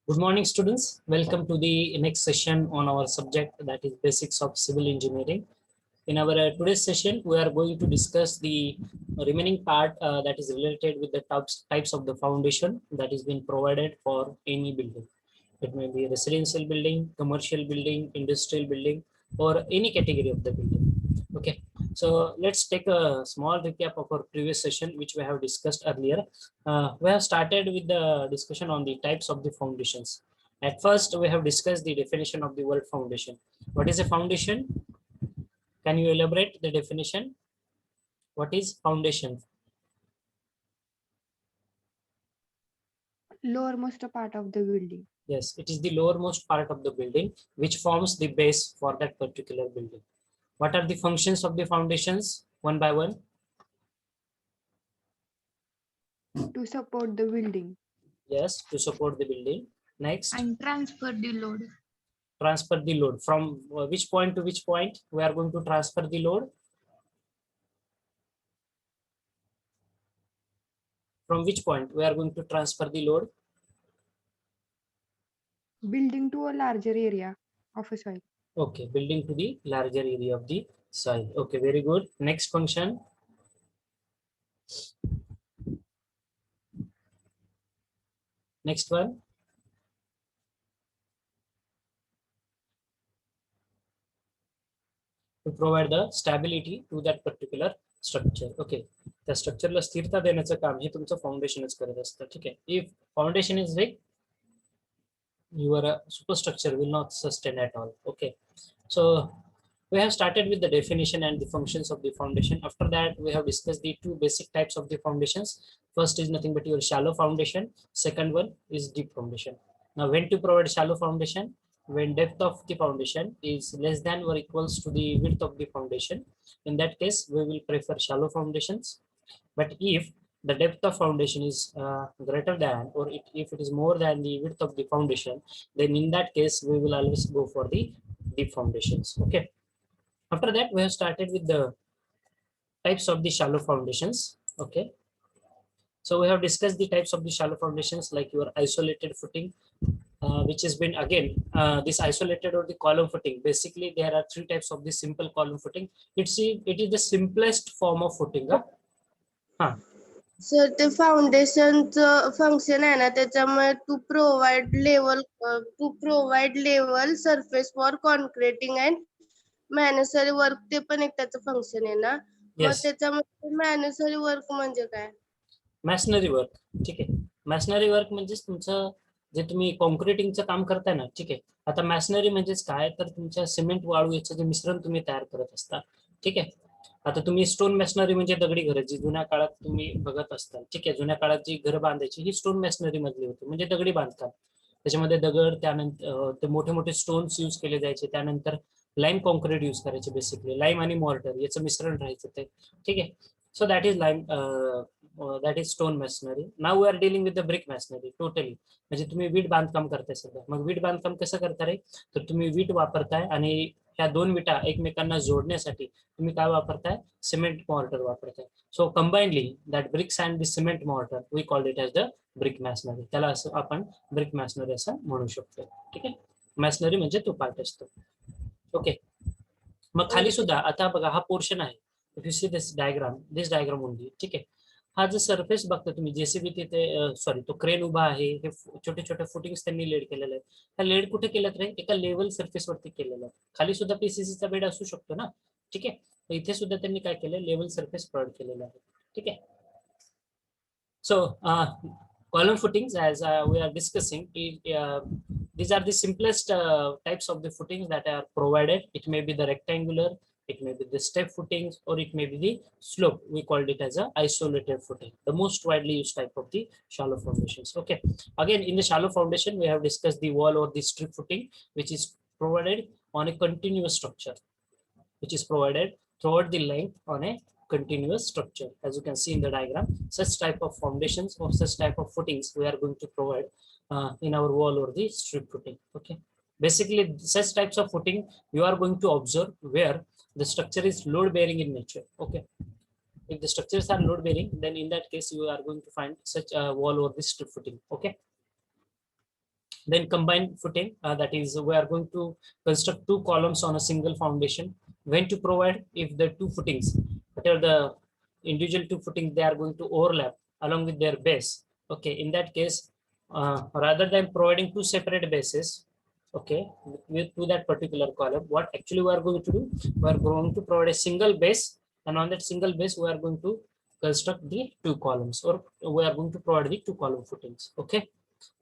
Good morning, students. Welcome to the next session on our subject, that is basics of civil engineering. In our today's session, we are going to discuss the remaining part that is related with the types of the foundation that is being provided for any building. It may be residential building, commercial building, industrial building, or any category of the building. Okay, so let's take a small recap of our previous session, which we have discussed earlier. We have started with the discussion on the types of the foundations. At first, we have discussed the definition of the word foundation. What is a foundation? Can you elaborate the definition? What is foundation? Lowermost part of the building. Yes, it is the lowermost part of the building which forms the base for that particular building. What are the functions of the foundations? One by one. To support the building. Yes, to support the building. Next. And transfer the load. Transfer the load. From which point to which point we are going to transfer the load? From which point we are going to transfer the load? Building to a larger area of a soil. Okay, building to the larger area of the soil. Okay, very good. Next function. Next one. To provide the stability to that particular structure. Okay, त्या स्ट्रक्चरला स्थिरता देण्याचं काम हे तुमचं फाउंडेशनच करत असतं. ठीक आहे. If foundation is weak, your superstructure will not sustain at all. Okay, so we have started with the definition and the functions of the foundation. After that, we have discussed the two basic types of the foundations. First is nothing but your shallow foundation. Second one is deep foundation. Now, when to provide shallow foundation? When depth of the foundation is less than or equals to the width of the foundation. In that case, we will prefer shallow foundations. But if the depth of foundation is greater than, or if it is more than the width of the foundation, then in that case, we will always go for the deep foundations. Okay. After that, we have started with the types of the shallow foundations. Okay. So we have discussed the types of the shallow foundations, like your isolated footing, which has been again this isolated or the column footing. Basically, there are three types of the simple column footing. It is the simplest form of footing. Sir ते फाउंडेशनचं function आहे ना, त्याच्यामुळे to provide level surface for concreting and masonry work, ते पण एक त्याचं function आहे ना. मग त्याच्यामध्ये मॅनेसरी वर्क म्हणजे काय? मॅशनरी वर्क. ठीक आहे. मॅशनरी वर्क म्हणजे तुमचं जे तुम्ही कॉन्क्रीटिंगचं काम करताय ना. ठीक आहे. आता मॅशनरी म्हणजेच काय, तर तुमच्या सिमेंट वाळू याचं जे मिश्रण तुम्ही तयार करत असता. ठीक आहे. आता तुम्ही स्टोन मॅशनरी म्हणजे दगडी घरं जी जुन्या काळात तुम्ही बघत असता. ठीक आहे. जुन्या काळात जी घरं बांधायची ही स्टोन मॅशनरी मधली होती, म्हणजे दगडी बांधकाम. त्याच्यामध्ये दगड, त्यानंतर ते मोठे मोठे स्टोन्स यूज केले जायचे. त्यानंतर लाईम कॉन्क्रीट यूज करायचे. बेसिकली लाईम आणि मॉर्टर याचं मिश्रण राहायचं ते. ठीक आहे. So that is lime, that is stone masonry. Now we are dealing with the brick masonry totally. म्हणजे तुम्ही वीट बांधकाम करताय सध्या. मग वीट बांधकाम कसं करताय, तर तुम्ही वीट वापरताय आणि ह्या दोन विटा एकमेकांना जोडण्यासाठी तुम्ही काय वापरताय, सिमेंट मॉर्टर वापरताय. So combinely that bricks and the cement mortar we call it as the brick masonry. त्याला असं आपण ब्रिक मॅशनरी असं म्हणू शकतो. ठीक आहे. मॅशनरी म्हणजे तो पार्ट असतो. ओके. मग खाली सुद्धा आता बघा हा पोर्शन आहे. If you see this diagram only. ठीक आहे. हा जो सरफेस बघता तुम्ही, जेसीबी तिथे सॉरी तो क्रेन उभा आहे. हे छोटे छोटे फुटिंग्स त्यांनी लेड केलेले आहेत. हा लेड कुठे केलात रे, एका लेवल सरफेस वरती केलेला आहे. खाली सुद्धा पीसीसीचा बेड असू शकतो ना. ठीक आहे. तर इथे सुद्धा त्यांनी काय केलं, लेवल सरफेस प्रोव्हाइड केलेलं आहे. ठीक आहे. सो column footings, as we are discussing, these are the simplest types of the footings that are provided. It may be the rectangular, it may be the step footings, or it may be the slope. We called it as a isolated footing, the most widely used type of the shallow foundations. Okay. Again, in the shallow foundation, we have discussed the wall or the strip footing, which is provided on a continuous structure, which is provided throughout the length on a continuous structure. As you can see in the diagram, such type of foundations or such type of footings we are going to provide in our wall or the strip footing. Okay. Basically, such types of footing you are going to observe where the structure is load bearing in nature. Okay. If the structures are load bearing, then in that case you are going to find such a wall or the strip footing. Okay. Then combined footing, that is, we are going to construct two columns on a single foundation. When to provide, if the two footings, whatever the individual two footings, they are going to overlap along with their base. Okay, in that case, rather than providing two separate bases, okay, to that particular column, what actually we are going to do, we are going to provide a single base, and on that single base, we are going to construct the two columns, or we are going to provide the two column footings. Okay.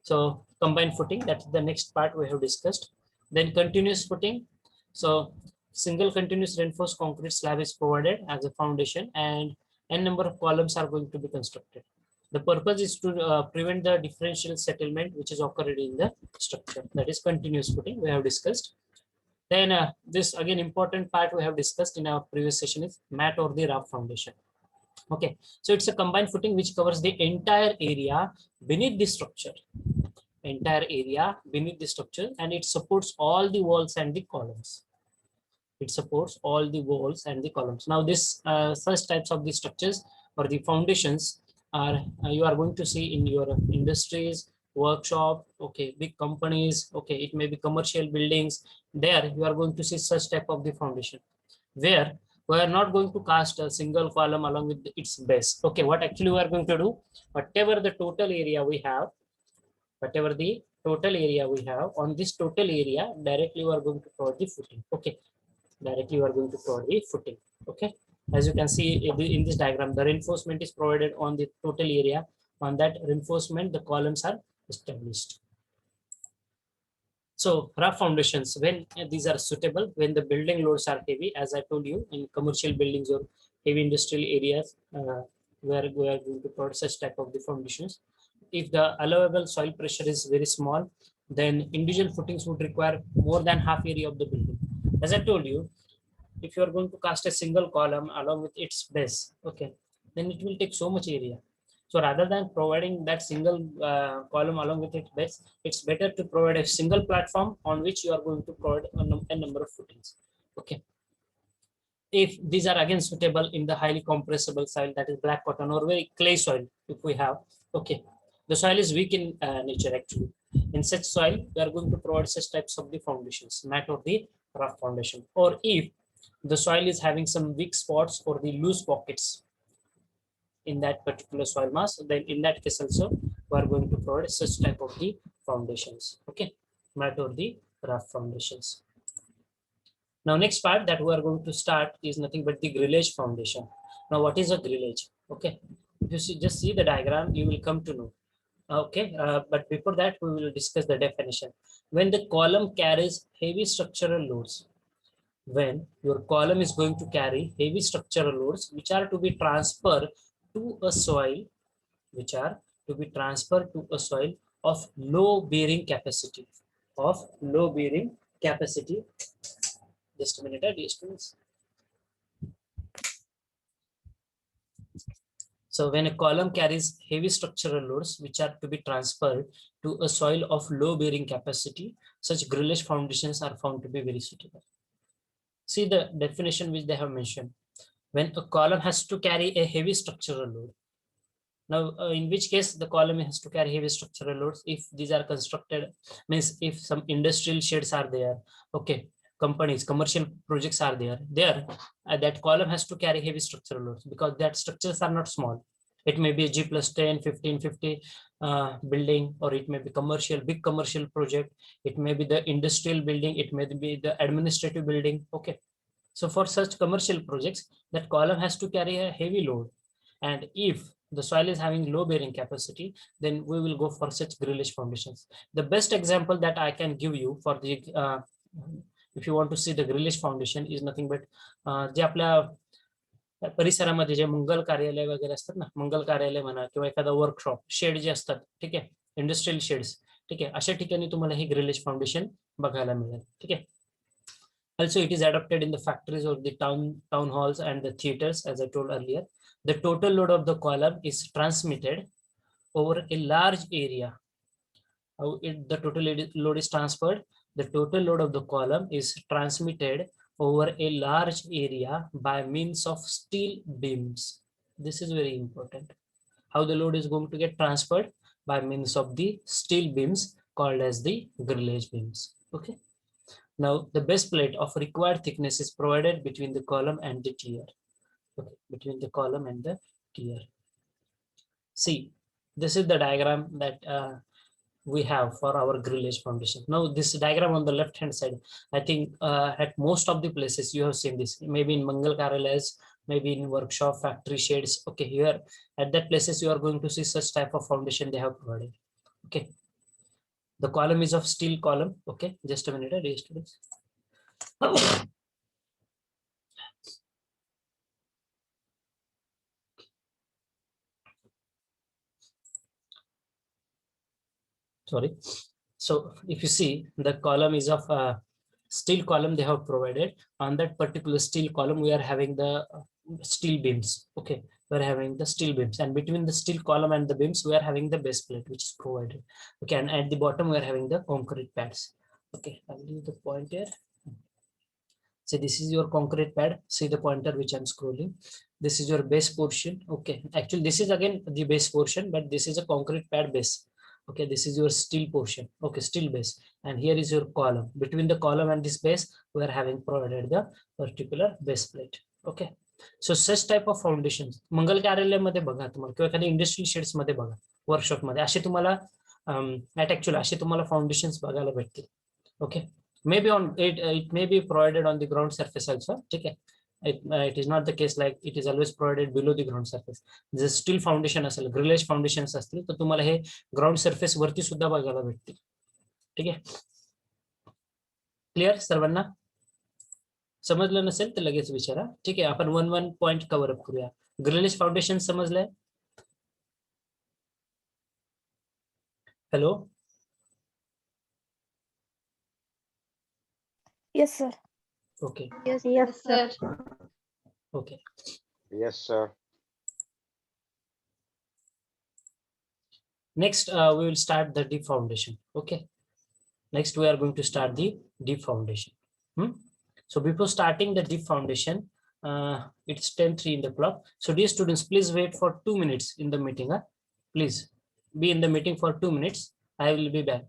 So combined footing, that's the next part we have discussed. Then continuous footing. So single continuous reinforced concrete slab is provided as a foundation, and n number of columns are going to be constructed. The purpose is to prevent the differential settlement which is occurred in the structure. That is continuous footing we have discussed. Then this again important part we have discussed in our previous session is mat or the raft foundation. Okay, so it's a combined footing which covers the entire area beneath the structure. And it supports all the walls and the columns. Now this such types of the structures or the foundations are you are going to see in your industries, workshop, okay, big companies, okay, it may be commercial buildings. There you are going to see such type of the foundation where we are not going to cast a single column along with its base. Okay, what actually we are going to do, whatever the total area we have, on this total area, directly we are going to provide the footing. Okay, Okay, as you can see in this diagram, the reinforcement is provided on the total area. On that reinforcement, the columns are established. So rough foundations, when these are suitable, when the building loads are heavy, as I told you, in commercial buildings or heavy industrial areas, where we are going to provide such type of the foundations. If the allowable soil pressure is very small, then individual footings would require more than half area of the building. As I told you, if you are going to cast a single column along with its base, okay, then it will take so much area. So rather than providing that single column along with its base, it's better to provide a single platform on which you are going to provide a number of footings. Okay. If these are again suitable in the highly compressible soil, that is black cotton or very clay soil, if we have, okay, the soil is weak in nature actually. In such soil, we are going to provide such types of the foundations, mat or the rough foundation. Or if the soil is having some weak spots or the loose pockets in that particular soil mass, then in that case also we are going to provide such type of the foundations. Okay, mat or the rough foundations. Now next part that we are going to start is nothing but the grillage foundation. Now what is a grillage? Okay, if you just see the diagram, you will come to know. Okay, but before that we will discuss the definition. When the column carries heavy structural loads, when your column is going to carry heavy structural loads which are to be transferred to a soil, of low bearing capacity, Just a minute, dear students. So when a column carries heavy structural loads which are to be transferred to a soil of low bearing capacity, such grillage foundations are found to be very suitable. See the definition which they have mentioned. When a column has to carry a heavy structural load. Now, in which case the column has to carry heavy structural loads if these are constructed, means if some industrial sheds are there, okay, companies, commercial projects are there, that column has to carry heavy structural loads because that structures are not small. It may be a G plus 10, 15, 50 building, or it may be big commercial project. It may be the industrial building. It may be the administrative building. Okay. So for such commercial projects, that column has to carry a heavy load. And if the soil is having low bearing capacity, then we will go for such grillage foundations. The best example that I can give you for the, if you want to see the grillage foundation, is nothing but जे आपल्या परिसरामध्ये जे मंगल कार्यालय वगैरे असतात ना, मंगल कार्यालय म्हणा किंवा एखादा वर्कशॉप शेड जे असतात, ठीक आहे, इंडस्ट्रियल शेड्स, ठीक आहे, अशा ठिकाणी तुम्हाला हे ग्रिलेज फाउंडेशन बघायला मिळेल. ठीक आहे. Also, it is adopted in the factories or the town halls and the theaters, as I told earlier. The total load of the column is transmitted over a large area. How the total load is transferred? The total load of the column is transmitted over a large area by means of steel beams. This is very important. How the load is going to get transferred? By means of the steel beams called as the grillage beams. Okay. Now the base plate of required thickness is provided between the column and the tier. Okay, between the column and the tier. See, this is the diagram that we have for our grillage foundation. Now this diagram on the left hand side, I think at most of the places you have seen this, maybe in Mangal Karyalayas, maybe in workshop, factory sheds. Okay, here at that places you are going to see such type of foundation they have provided. Okay, the column is of steel column. Okay, just a minute, dear students. Sorry. So if you see, the column is of steel column they have provided. On that particular steel column we are having the steel beams. Okay, we're having the steel beams, and between the steel column and the beams we are having the base plate which is provided. Okay, and at the bottom we are having the concrete pads. Okay, I'll leave the point here. So this is your concrete pad. See the pointer which I'm scrolling. This is your base portion. Okay, actually this is again the base portion, but this is a concrete pad base. Okay, this is your steel portion. Okay, steel base, and here is your column. Between the column and this base we are having provided the particular base plate. Okay, so such type of foundations मंगल कार्यालयामध्ये बघा तुम्हाला, किंवा एखाद्या industrial shades मध्ये बघा, workshop मध्ये असे तुम्हाला ऍक्च्युअली असे तुम्हाला फाउंडेशन्स बघायला भेटतील. Okay, maybe on it, it may be provided on the ground surface also. Okay, it is not the case like it is always provided below the ground surface. जर steel foundation असेल, grillage foundations असतील, तर तुम्हाला हे ground surface वरती सुद्धा बघायला भेटतील. ठीक आहे, क्लिअर सर्वांना? समजलं नसेल तर लगेच विचारा. ठीक आहे, आपण 1-1 पॉइंट कव्हर अप करूया. ग्रिलेज फाउंडेशन समजलंय? Hello. Yes, sir. Okay. Yes, sir. Okay. Yes, sir. Next, we will start the deep foundation. Okay. Next, we are going to start the deep foundation. So before starting the deep foundation, it's 10:03 in the clock. So dear students, please wait for 2 minutes in the meeting. Please be in the meeting for 2 minutes. I will be back.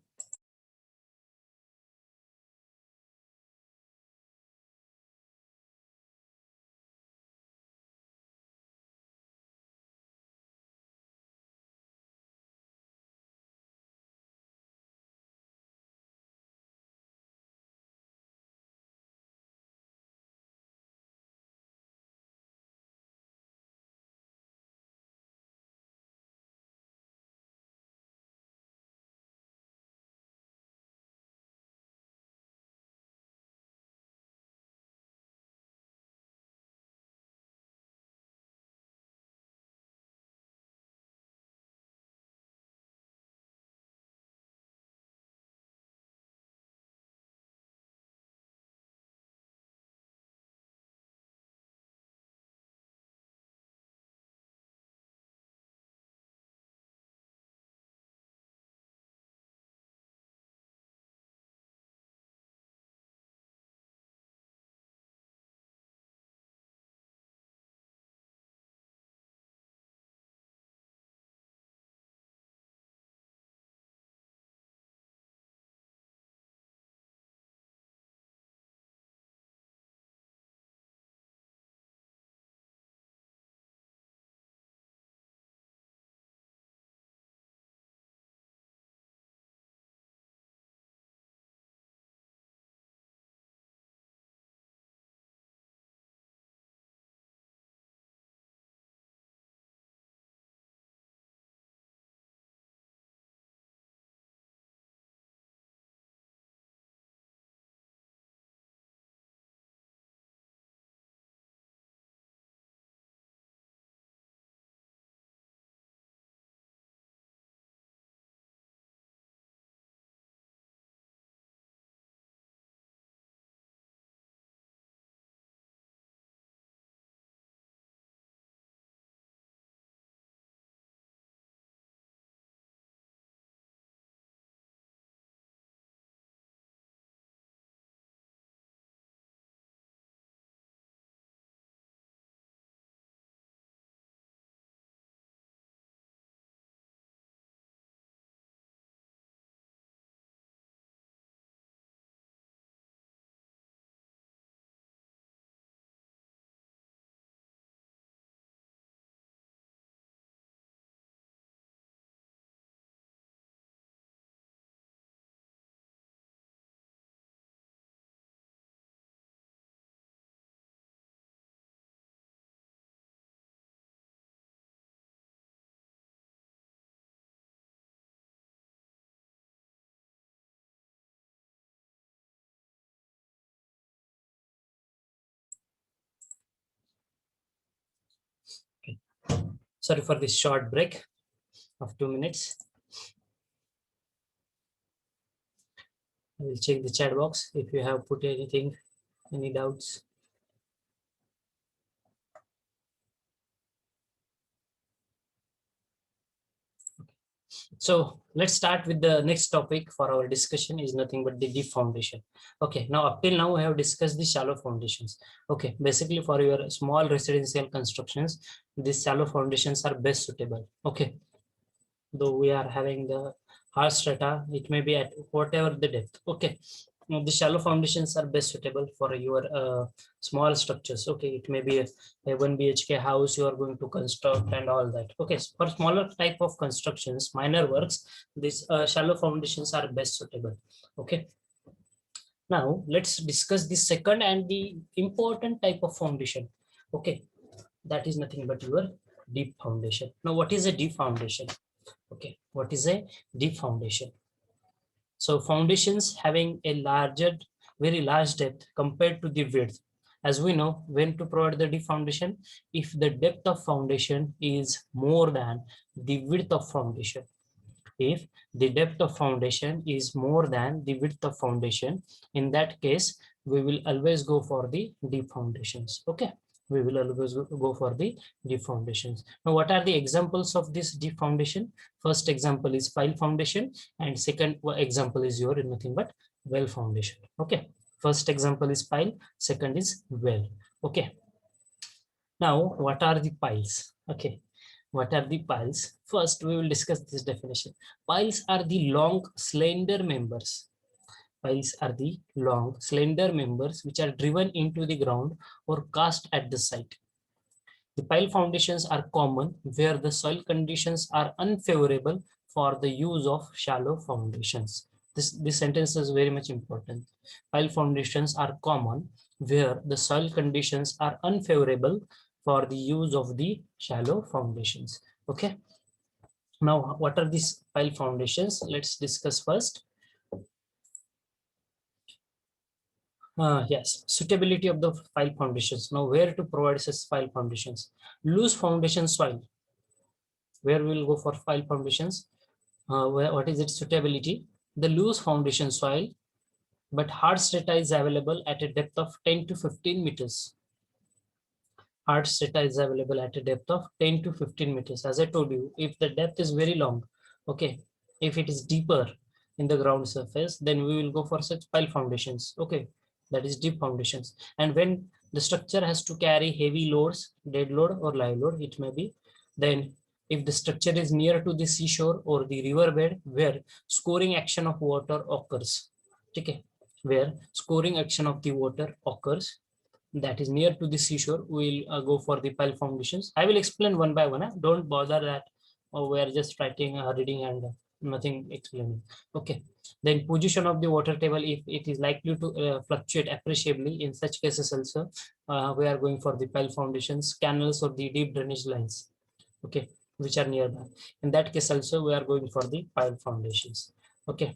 Sorry for this short break of 2 minutes. I will check the chat box if you have put anything, any doubts. So let's start with the next topic for our discussion is nothing but the deep foundation. Okay, now up till now we have discussed the shallow foundations. Okay, basically for your small residential constructions, these shallow foundations are best suitable. Okay, though we are having the hard strata, it may be at whatever the depth. Okay, now the shallow foundations are best suitable for your small structures. Okay, it may be a 1 BHK house you are going to construct and all that. Okay, so for smaller type of constructions, minor works, these shallow foundations are best suitable. Okay, now let's discuss the second and the important type of foundation. Okay, that is nothing but your deep foundation. Now what is a deep foundation? Okay, what is a deep foundation? So foundations having a very large depth compared to the width. As we know, when to provide the deep foundation, if the depth of foundation is more than the width of foundation. If the depth of foundation is more than the width of foundation, in that case, we will always go for the deep foundations. Okay, we will always go for the deep foundations. Now, what are the examples of this deep foundation? First example is pile foundation, and second example is your nothing but well foundation. Okay, first example is pile, second is well. Okay, now what are the piles? Okay, what are the piles? First, we will discuss this definition. Piles are the long, slender members. Piles are the long, slender members which are driven into the ground or cast at the site. The pile foundations are common where the soil conditions are unfavorable for the use of shallow foundations. This sentence is very much important. Pile foundations are common where the soil conditions are unfavorable for the use of the shallow foundations. Okay. Now, what are these pile foundations? Let's discuss first. Yes, suitability of the pile foundations. Now, where to provide such pile foundations? Loose foundation soil. Where we will go for pile foundations? What is its suitability? The loose foundation soil, but hard strata is available at a depth of 10 to 15 meters. Hard strata is available at a depth of 10 to 15 meters. As I told you, if the depth is very long, okay, if it is deeper in the ground surface, then we will go for such pile foundations. Okay, that is deep foundations. And when the structure has to carry heavy loads, dead load or live load, it may be, then if the structure is near to the seashore or the river bed where scoring action of water occurs, okay, where scoring action of the water occurs, that is near to the seashore, we will go for the pile foundations. I will explain one by one. Don't bother that we are just writing, reading and nothing explaining. Okay. Then position of the water table, if it is likely to fluctuate appreciably, in such cases also, we are going for the pile foundations, canals or the deep drainage lines, okay, which are nearby. In that case also, we are going for the pile foundations. Okay.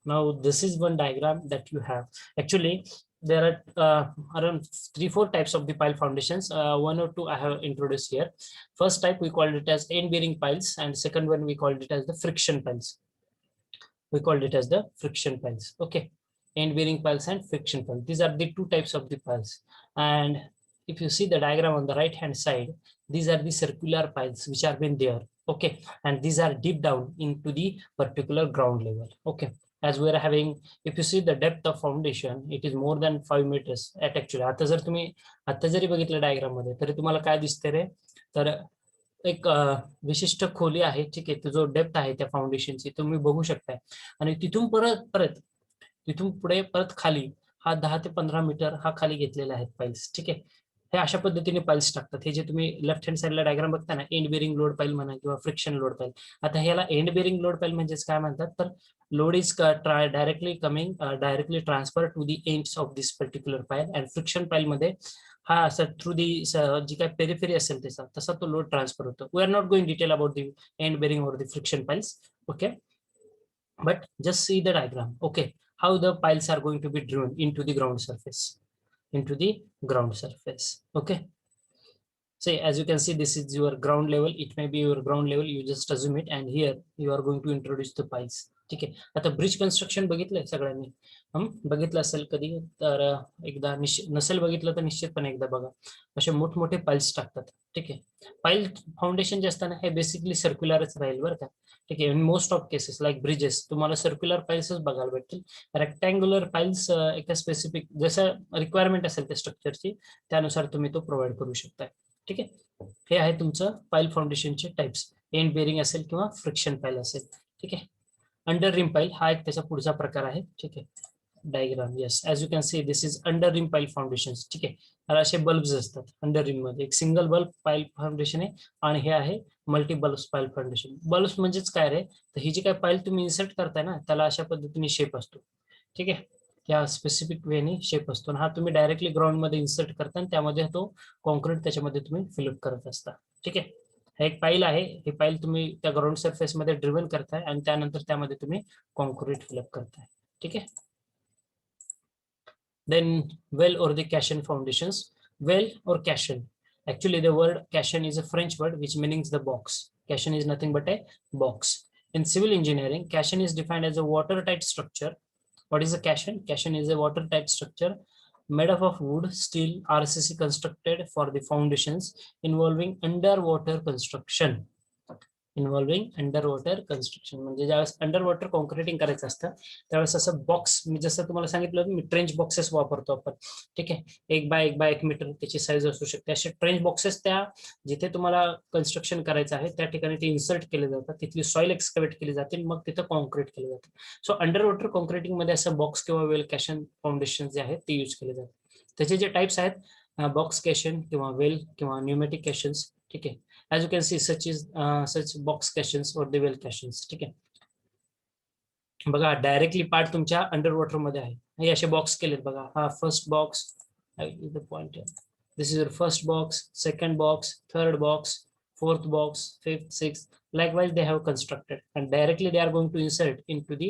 Now, this is one diagram that you have. Actually, there are around 3-4 types of the pile foundations. One or two I have introduced here. First type we called it as end bearing piles, and second one we called it as the friction piles. We called it as the friction piles. Okay, end bearing piles and friction piles. These are the two types of the piles. And if you see the diagram on the right hand side, these are the circular piles which are been there. Okay, and these are deep down into the particular ground level. Okay, as we are having, if you see the depth of foundation, it is more than 5 meters at actually. आता जर तुम्ही आता जरी बघितलं diagram मध्ये तरी तुम्हाला काय दिसते रे, तर एक विशिष्ट खोली आहे, ठीक आहे, तो जो डेप्थ आहे त्या फाउंडेशनची तुम्ही बघू शकताय. आणि तिथून तिथून पुढे परत खाली हा 10 ते 15 मीटर हा खाली घेतलेला आहे पाईल्स. ठीक आहे, हे अशा पद्धतीने पाईल्स टाकतात. हे जे तुम्ही लेफ्ट हँड साईडला डायग्राम बघता ना, एंड बेरिंग लोड पाईल म्हणा किंवा फ्रिक्शन लोड पाईल. आता ह्याला एंड बेरिंग लोड पाईल म्हणजेच काय म्हणतात, तर load is directly transfer to the ends of this particular pile, and friction pile मध्ये हा असं थ्रू दी जी काय पेरिफेरी असेल त्याचा तसा तो लोड ट्रान्सफर होतो. We are not going detail about the end bearing और the friction piles. Okay, but just see the diagram. Okay, how the piles are going to be driven into the ground surface. Okay, say as you can see this is your ground level, it may be your ground level, you just assume it, and here you are going to introduce the piles. ठीक आहे. आता bridge construction बघितलंय सगळ्यांनी, बघितलं असेल कधी तर एकदा नसेल बघितलं तर निश्चितपणे एकदा बघा. असे मोठमोठे पाईल्स टाकतात. ठीक आहे. पाईल फाउंडेशन जे असतं ना हे बेसिकली सर्क्युलरच राहील बरं का. ठीक आहे. In most of cases like bridges तुम्हाला सर्क्युलर पाईल्सच बघायला भेटतील. रेक्टँग्युलर पाईल्स एका स्पेसिफिक जसं रिक्वायरमेंट असेल त्या स्ट्रक्चरची त्यानुसार तुम्ही तो प्रोव्हाइड करू शकता. ठीक आहे. हे आहे तुमचं पाईल फाउंडेशनचे टाइप्स, एंड बेरिंग असेल किंवा फ्रिक्शन पाईल असेल. ठीक आहे. अंडर रिम पाईल हा एक त्याचा पुढचा प्रकार आहे. ठीक आहे. Diagram yes as you can see this is under ream pile foundation. ठीक आहे. तर असे बल्ब्स असतात अंडर रिम मध्ये, एक सिंगल बल्ब पाईल फाउंडेशन आहे आणि हे आहे मल्टी बल्ब्स पाईल फाउंडेशन. बल्ब्स म्हणजेच काय रे, तर ही जी काय पाईल तुम्ही इन्सर्ट करताय ना त्याला अशा पद्धतीने शेप असतो. ठीक आहे. त्या स्पेसिफिक वेने शेप असतो. हा तुम्ही डायरेक्टली ग्राउंड मध्ये इन्सर्ट करता आणि त्यामध्ये तो कॉन्क्रीट त्याच्यामध्ये तुम्ही फिलअप करत असता. ठीक आहे. हे एक पाईल आहे, हे पाईल तुम्ही त्या ग्राउंड सरफेस मध्ये ड्रिव्हन करताय आणि त्यानंतर त्यामध्ये तुम्ही कॉन्क्रीट फिलअप करताय. ठीक आहे. Then well or the caisson foundations. Well or caisson. Actually, the word caisson is a French word which means the box. Caisson is nothing but a box. In civil engineering, caisson is defined as a watertight structure. What is a caisson? Caisson is a watertight structure made up of wood, steel, RCC constructed for the foundations involving underwater construction. Involving under water construction. म्हणजे ज्यावेळेस under water concreting करायचं असतं त्यावेळेस असं box, मी जसं तुम्हाला सांगितलं मी trench boxes वापरतो आपण. ठीक आहे. 1 मीटर त्याची साईज असू शकते. असे ट्रेंच बॉक्सेस त्या जिथे तुम्हाला कन्स्ट्रक्शन करायचं आहे त्या ठिकाणी ते इन्सर्ट केले जातात, तिथली सॉइल एक्सकवेट केली जाते, मग तिथं कॉन्क्रीट केलं जातं. सो अंडर वॉटर कॉन्क्रिटिंग मध्ये असं बॉक्स किंवा वेल कॅशन फाउंडेशन जे आहेत ते यूज केले जातात. त्याचे जे टाइप्स आहेत बॉक्स कॅशन किंवा वेल किंवा न्यूमॅटिक कॅशन्स. ठीक आहे. As you can see such box caissons or the well caissons. ठीक आहे. बघा डायरेक्टली पार्ट तुमच्या अंडर वॉटर मध्ये आहे. हे असे बॉक्स केलेत बघा. हा first box, point this is your first box, second box, third box, fourth box, fifth, sixth. Likewise they have constructed and directly they are going to insert into the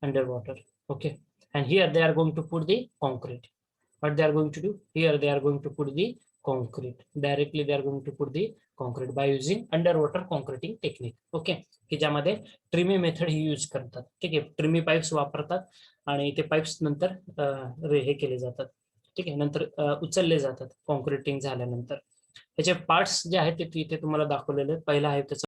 underwater. Okay. And here they are going to put the concrete. What they are going to do? Here they are going to put the concrete. Directly they are going to put the concrete by using underwater concreting technique. Okay. की ज्यामध्ये ट्रिमी method ही use करतात. ठीक आहे. ट्रिमी pipes वापरतात आणि ते pipes नंतर हे केले जातात. ठीक आहे. नंतर उचलले जातात कॉन्क्रिटिंग झाल्यानंतर. त्याचे पार्ट्स जे आहेत ते इथे तुम्हाला दाखवलेले. पहिला आहे त्याचा